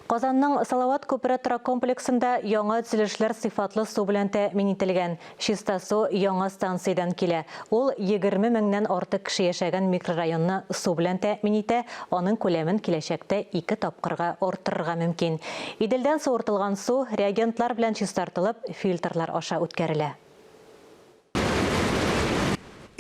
Казанның Салават көпірі тұрак комплексында яңа төзелешләр сыйфатлы су белән тәэмин ителгән. Чиста су яңа станциядан килә. Ул 20 меңнән артык кеше яшәгән микрорайонны су белән тәэмин итә, аның күләмен киләчәктә 2 тапкырга арттырырга мөмкин. Иделдән суыртылган су реагентлар белән чистартылып, фильтрлар аша үткәрелә.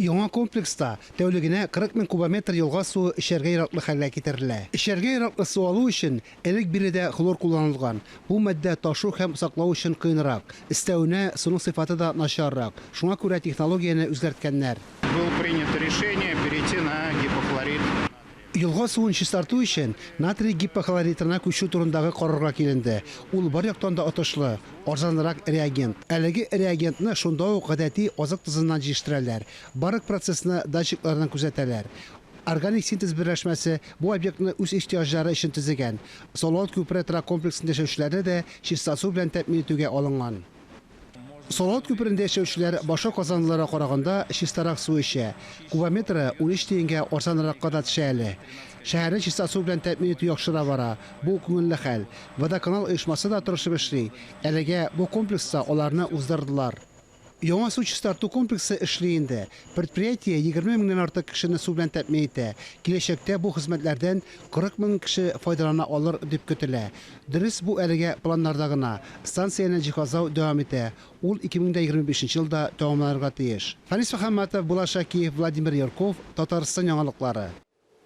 Яңа комплекста тәүлегенә 40 мең кубометр елга су эчәргә яраклы хәлгә китерелә. Эчәргә яраклы су алу өчен элек биредә хлор кулланылган. Бу матдә ташу һәм саклау өчен кыенрак. Өстәвенә суның сыйфаты да начаррак. Шуңа күрә технологияне үзгәрткәннәр. Было принято решение перейти на гипохлорид. Елга суын чистарту өчен натрий гипохлоридына күчү турындагы карарга киленде. Ул бар яктан да отышлы, арзанрак реагент. Әлеге реагентны шунда ук гадәти азык тозыннан җиштирәләр. Барык процессны датчиклардан күзәтәләр. Органик синтез берләшмәсе бу объектны үз ихтияҗлары өчен төзегән. Салават күпере торак комплексында яшәүчеләре дә чиста су белән тәэмин итүгә алынган. Салават күперендә яшәүчеләр башка казанлыларга караганда чистарак су эчә. Кубометры 13 тиенгә арзанракка да төшә әле. Шәһәрне чиста су белән тәэмин итү яхшыра бара. Бу күңелле хәл. Водоканал оешмасы да тырышып эшли. Әлегә бу комплекста аларны уздырдылар. Яңа су чистарту комплексы эшли инде. Предприятие 20 меңнән артык кешене су белән тәэмин итә. Киләчәктә бу хезмәтләрдән 40 мең кеше файдалана алыр дип көтелә. Дөрес, бу әлегә планнарда гына. Станцияне җиһазлау дәвам итә. Ул 2025 елда тәмамланырга тиеш. Фанис Мөхәммәтов, Булат Шакиев, Владимир Ярков, Татарстан яңалыклары.